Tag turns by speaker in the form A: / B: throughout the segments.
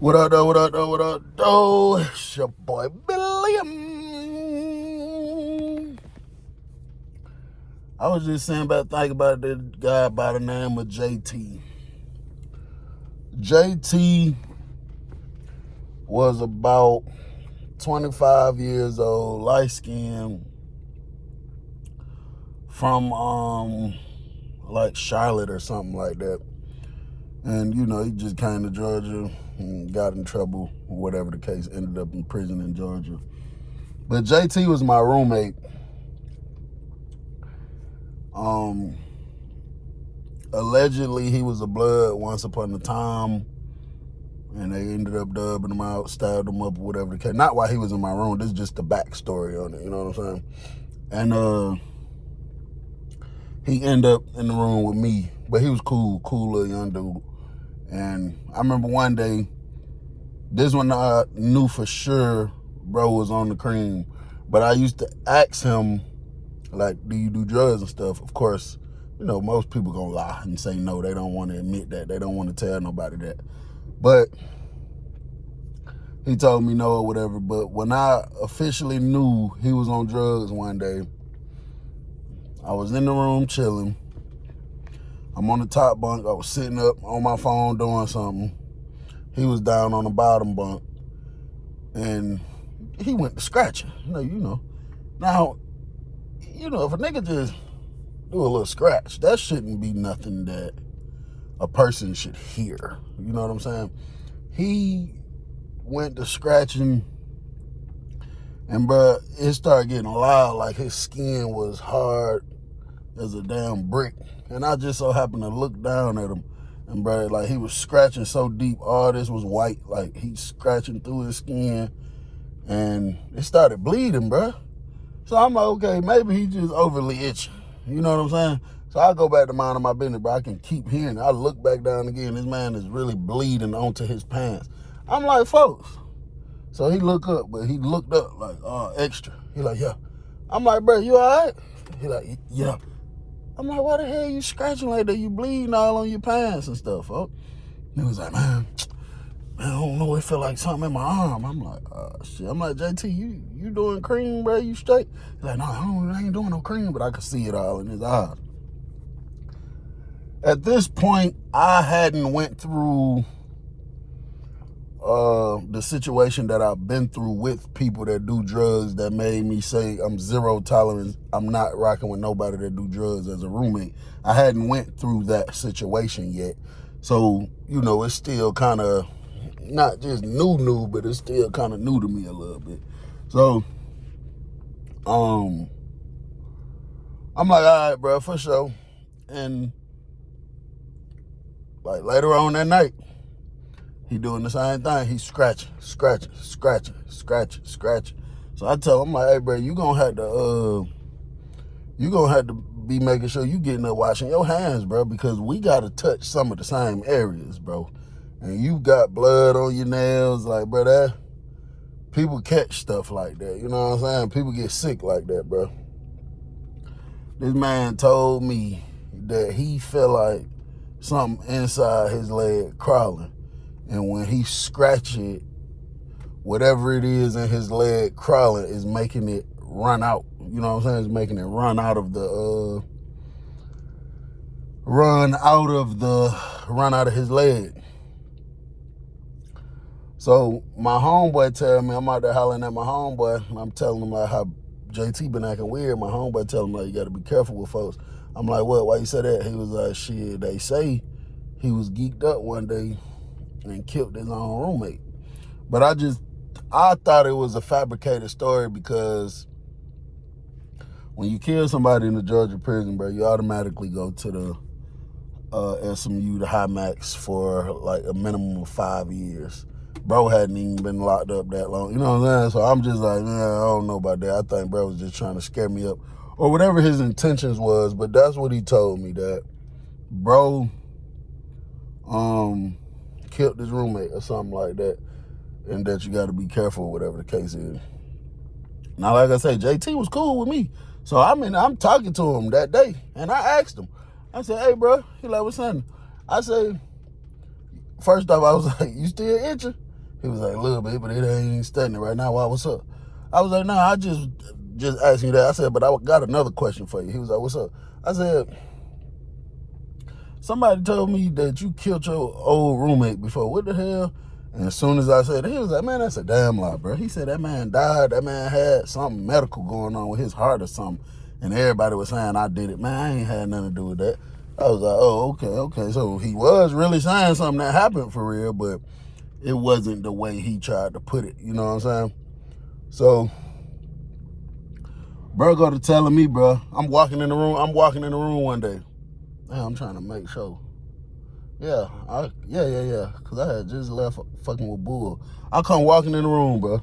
A: What up, though? What up, though? What up, though? It's your boy, Billiam. I was just saying about thinking about this guy by the name of JT. JT was about 25 years old, light skinned, from like Charlotte or something like that. And he just came to Georgia and got in trouble, or whatever the case, ended up in prison in Georgia. But JT was my roommate. Allegedly he was a blood once upon a time, and they ended up dubbing him out, stabbed him up, or whatever the case. Not while he was in my room. This is just the backstory on it. You know what I'm saying? And he ended up in the room with me, but he was cool little young dude. And I remember one day, this one I knew for sure bro was on the cream, but I used to ask him, like, do you do drugs and stuff? Of course, most people gonna lie and say no. They don't want to admit that. They don't want to tell nobody that. But he told me no or whatever. But when I officially knew he was on drugs one day, I was in the room chilling. I'm on the top bunk. I was sitting up on my phone doing something. He was down on the bottom bunk, and he went to scratching. Now, if a nigga just do a little scratch, that shouldn't be nothing that a person should hear. You know what I'm saying? He went to scratching, and bro, it started getting loud, like his skin was hard as a damn brick. And I just so happened to look down at him, and bro, like, he was scratching so deep, all this was white, like he's scratching through his skin, and it started bleeding, bro. So I'm like, okay, maybe he just overly itching. You know what I'm saying? So I go back to minding my business, bro. I can keep hearing it. I look back down again. This man is really bleeding onto his pants. I'm like, folks. So he looked up, but he looked up like, extra. He like, yeah. I'm like, bro, you all right? He like, yeah. I'm like, why the hell you scratching like that? You bleeding all on your pants and stuff, folks. He was like, man, I don't know. It felt like something in my arm. I'm like, shit. I'm like, JT, you doing cream, bro? You straight? He's like, no, I ain't doing no cream, but I could see it all in his eyes. At this point, I hadn't went through the situation that I've been through with people that do drugs that made me say I'm zero tolerance. I'm not rocking with nobody that do drugs as a roommate. I hadn't went through that situation yet. So, it's still kind of not just new, but it's still kind of new to me a little bit. So, I'm like, all right, bro, for sure. And like later on that night, he doing the same thing. He's scratching. So I tell him, I'm like, hey, bro, you gonna have to be making sure you getting up washing your hands, bro, because we gotta touch some of the same areas, bro. And you got blood on your nails, like, bro, that people catch stuff like that. You know what I'm saying? People get sick like that, bro. This man told me that he felt like something inside his leg crawling. And when he scratch it, whatever it is in his leg crawling is making it run out. You know what I'm saying? It's making it run out of his leg. So my homeboy tell me, I'm out there hollering at my homeboy, and I'm telling him like how JT been acting weird. My homeboy tell him like, you got to be careful with folks. I'm like, what? Why you say that? He was like, shit, they say he was geeked up one day and killed his own roommate. But I thought it was a fabricated story, because when you kill somebody in the Georgia prison, bro, you automatically go to the SMU, the high max, for like a minimum of 5 years. Bro hadn't even been locked up that long. You know what I'm saying? So I'm just like, I don't know about that. I think bro was just trying to scare me up, or whatever his intentions was. But that's what he told me, that bro killed his roommate or something like that, and that you got to be careful, whatever the case is. Now, like I say, JT was cool with me. So, I'm talking to him that day, and I asked him. I said, hey, bro. He like, what's happening? I said, first off, I was like, you still itching? He was like, a little bit, but it ain't studying right now. Why, what's up? I was like, nah, I just asking you that. I said, but I got another question for you. He was like, what's up? I said, somebody told me that you killed your old roommate before. What the hell? And as soon as I said it, he was like, man, that's a damn lie, bro. He said that man died. That man had something medical going on with his heart or something. And everybody was saying I did it. Man, I ain't had nothing to do with that. I was like, oh, okay. So he was really saying something that happened for real, but it wasn't the way he tried to put it. You know what I'm saying? So, bro go to telling me, bro, I'm walking in the room one day. Man, I'm trying to make sure. Yeah. Because I had just left fucking with Bull. I come walking in the room, bro.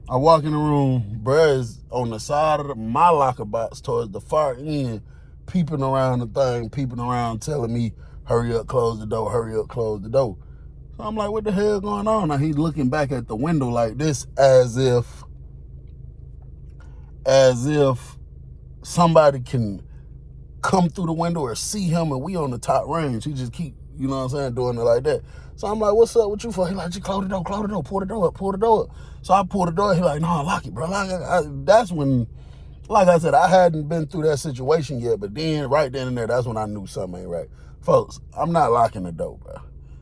A: I walk in the room, bruh is on the side of my locker box towards the far end, peeping around the thing, peeping around, telling me, hurry up, close the door, hurry up, close the door. So I'm like, what the hell going on? Now he's looking back at the window like this as if somebody can come through the window or see him and we on the top range. He just keep, you know what I'm saying, doing it like that. So I'm like, what's up with you for? He like, just close the door, pull the door up. So I pull the door. He like, no, lock it, bro. That's when, like I said, I hadn't been through that situation yet, but then right then and there, that's when I knew something ain't right. Folks, I'm not locking the door, bro.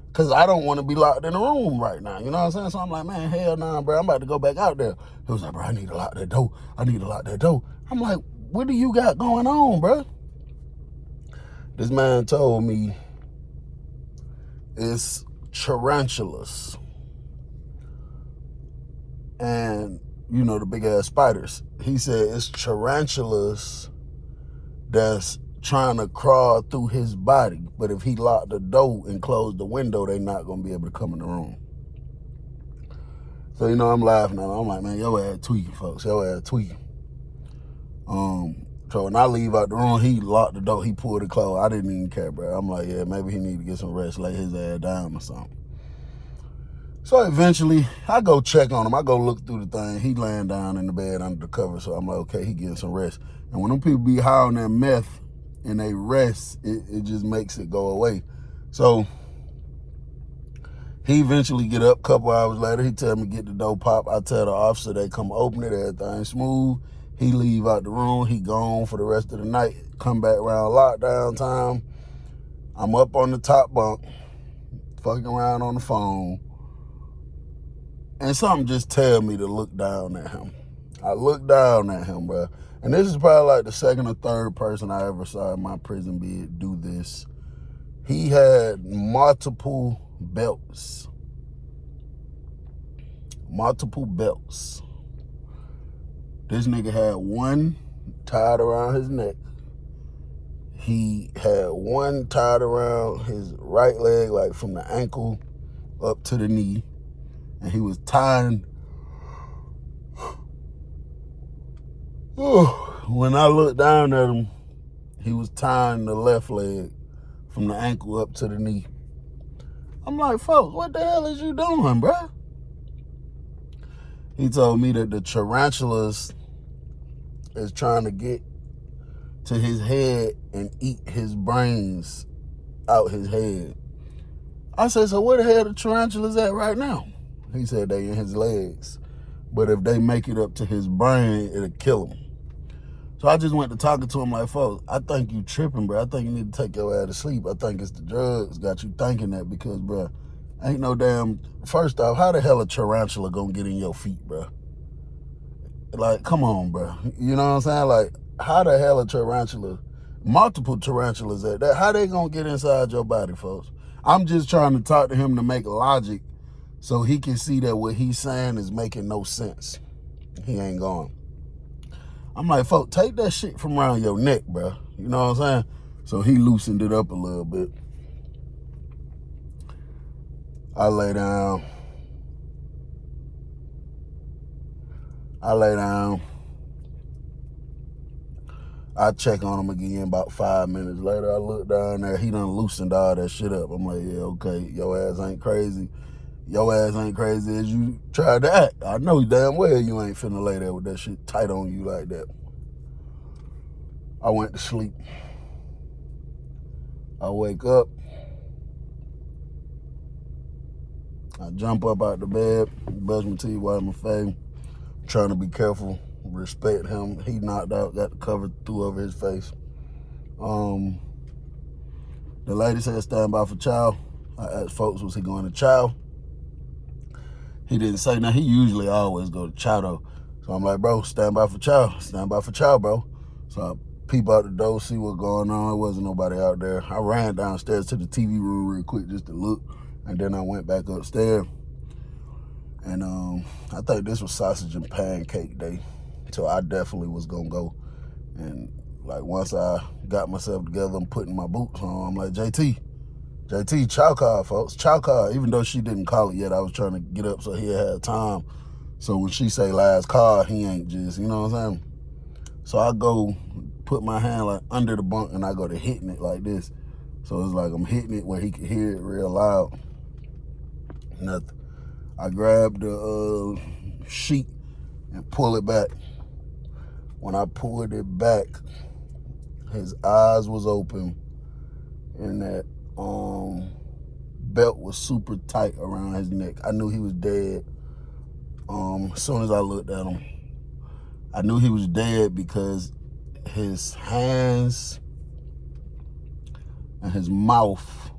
A: Because I don't want to be locked in the room right now. You know what I'm saying? So I'm like, man, hell nah, bro. I'm about to go back out there. He was like, bro, I need to lock that door. I'm like, what do you got going on, bro? This man told me it's tarantulas. And, you know, the big ass spiders. He said it's tarantulas that's trying to crawl through his body. But if he locked the door and closed the window, they're not going to be able to come in the room. So, you know, I'm laughing at him. I'm like, man, your ass tweaking, folks. Your ass tweaking. So when I leave out the room, he locked the door. He pulled it closed. I didn't even care, bro. I'm like, yeah, maybe he need to get some rest, lay his ass down or something. So eventually, I go check on him. I go look through the thing. He laying down in the bed under the cover. So I'm like, okay, he getting some rest. And when them people be high on that meth and they rest, it just makes it go away. So he eventually get up a couple hours later. He tell me get the door pop. I tell the officer they come open it, everything smooth. He leave out the room. He gone for the rest of the night. Come back around lockdown time. I'm up on the top bunk, fucking around on the phone. And something just tell me to look down at him. I look down at him, bro. And this is probably like the second or third person I ever saw in my prison bed do this. He had multiple belts. This nigga had one tied around his neck. He had one tied around his right leg, like from the ankle up to the knee. And he was tying. When I looked down at him, he was tying the left leg from the ankle up to the knee. I'm like, folks, what the hell is you doing, bro? He told me that the tarantulas is trying to get to his head and eat his brains out his head. I said, so where the hell the tarantulas at right now? He said they in his legs. But if they make it up to his brain, it'll kill him. So I just went to talking to him like, folks, I think you tripping, bro. I think you need to take your ass to sleep. I think it's the drugs got you thinking that because, bro, ain't no damn, first off, how the hell a tarantula gonna get in your feet, bro? Like, come on, bro. You know what I'm saying? Like, how the hell a tarantula, multiple tarantulas at that, how they gonna get inside your body, folks? I'm just trying to talk to him to make logic so he can see that what he's saying is making no sense. He ain't going. I'm like, folks, take that shit from around your neck, bro. You know what I'm saying? So he loosened it up a little bit. I lay down. I check on him again about 5 minutes later. I look down there. He done loosened all that shit up. I'm like, yeah, okay, your ass ain't crazy. Your ass ain't crazy as you tried to act. I know damn well you ain't finna lay there with that shit tight on you like that. I went to sleep. I wake up. I jump up out the bed, brush my teeth, wipe my face, trying to be careful, respect him. He knocked out, got the cover threw over his face. The lady said stand by for chow. I asked folks, was he going to chow? He didn't say. Now, he usually always go to chow, though. So I'm like, bro, stand by for chow. Stand by for chow, bro. So I peep out the door, see what's going on. There wasn't nobody out there. I ran downstairs to the TV room real quick just to look. And then I went back upstairs. And I think this was sausage and pancake day. So I definitely was going to go. And like once I got myself together, I'm putting my boots on. I'm like, JT, chow card, folks. Chow card. Even though she didn't call it yet, I was trying to get up so he had time. So when she say last call, he ain't just, you know what I'm saying? So I go put my hand like under the bunk and I go to hitting it like this. So it's like I'm hitting it where he can hear it real loud. Nothing. I grab the sheet and pull it back. When I pulled it back, his eyes was open and that belt was super tight around his neck. I knew he was dead. As soon as I looked at him, I knew he was dead because his hands and his mouth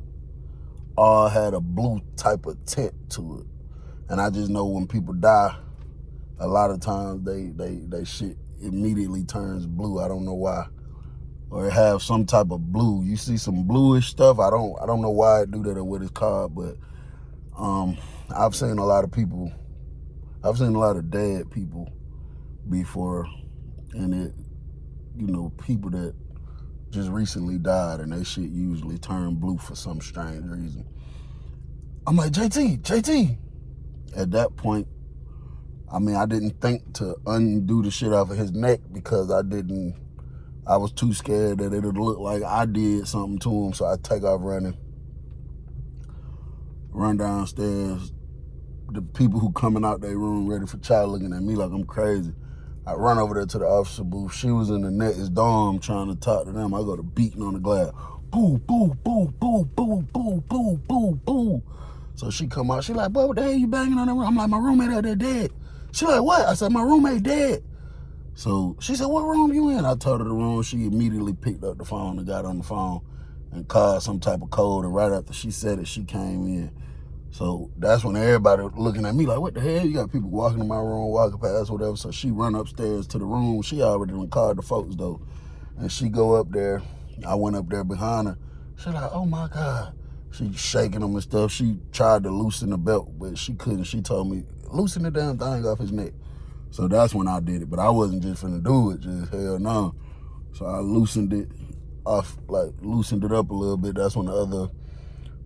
A: all had a blue type of tint to it. And I just know when people die, a lot of times they shit immediately turns blue. I don't know why. Or it have some type of blue. You see some bluish stuff. I don't know why it do that or what it's called, but I've seen a lot of people. I've seen a lot of dead people before, and it, you know, people that just recently died and they shit usually turn blue for some strange reason. I'm like, JT. At that point, I mean, I didn't think to undo the shit off of his neck because I was too scared that it'd look like I did something to him. So I take off running, run downstairs. The people who coming out their room ready for chow looking at me like I'm crazy. I run over there to the officer booth. She was in the next dorm trying to talk to them. I go to beating on the glass. Boo, boo, boo, boo, boo, boo, boo, boo, boo. So she come out. She like, boy, what the hell you banging on the room? I'm like, my roommate out there dead. She like, what? I said, my roommate dead. So she said, what room you in? I told her the room. She immediately picked up the phone and got on the phone and called some type of code. And right after she said it, she came in. So that's when everybody was looking at me like, what the hell? You got people walking in my room, walking past, whatever. So she run upstairs to the room. She already done called the folks, though. And she go up there. I went up there behind her. She like, oh, my God. She shaking him and stuff. She tried to loosen the belt, but she couldn't. She told me, loosen the damn thing off his neck. So that's when I did it. But I wasn't just finna do it. Just hell no. So I loosened it off, like loosened it up a little bit. That's when the other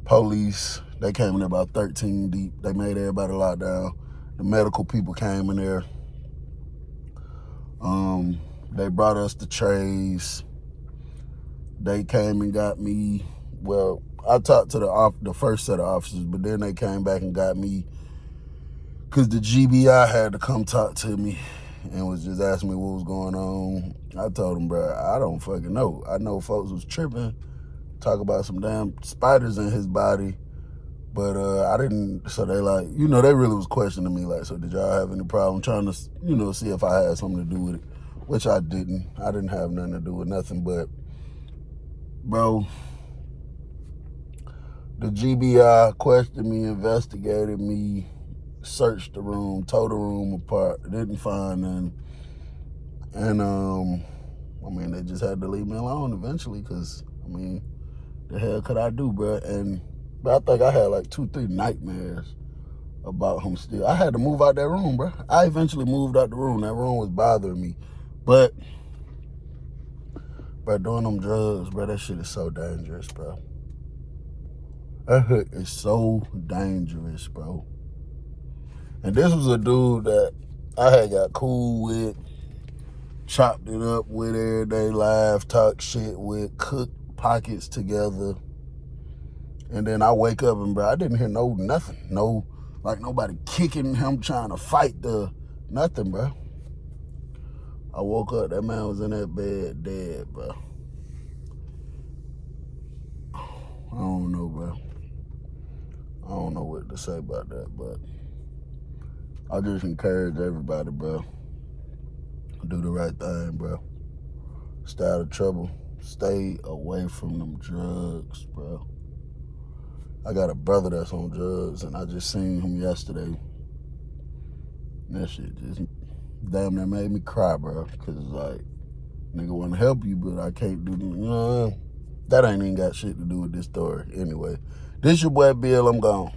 A: police, they came in there about 13 deep. They made everybody lock down. The medical people came in there. They brought us the trays. They came and got me. Well, I talked to the first set of officers, but then they came back and got me because the GBI had to come talk to me and was just asking me what was going on. I told them, bro, I don't fucking know. I know folks was tripping, talk about some damn spiders in his body. But I didn't, so they like, you know, they really was questioning me like, so did y'all have any problem trying to, you know, see if I had something to do with it, which I didn't. I didn't have nothing to do with nothing, but, bro, the GBI questioned me, investigated me, searched the room, tore the room apart, didn't find none. And, I mean, they just had to leave me alone eventually because, I mean, the hell could I do, bro? But I think I had like 2-3 nightmares about him still. I had to move out that room, bro. I eventually moved out the room. That room was bothering me. But doing them drugs, bro, that shit is so dangerous, bro. That shit is so dangerous, bro. And this was a dude that I had got cool with, chopped it up with every day, laugh, talk shit with, cook pockets together. And then I wake up and, bro, I didn't hear nothing. No, like nobody kicking him, trying to fight nothing, bro. I woke up, that man was in that bed dead, bro. I don't know, bro. I I don't know what to say about that, but I just encourage everybody, bro. Do the right thing, bro. Stay out of trouble. Stay away from them drugs, bro. I got a brother that's on drugs, and I just seen him yesterday. That shit just damn near made me cry, bro. Cause like, nigga want to help you, but I can't do, you know, that ain't even got shit to do with this story. Anyway, this your boy Bill. I'm gone.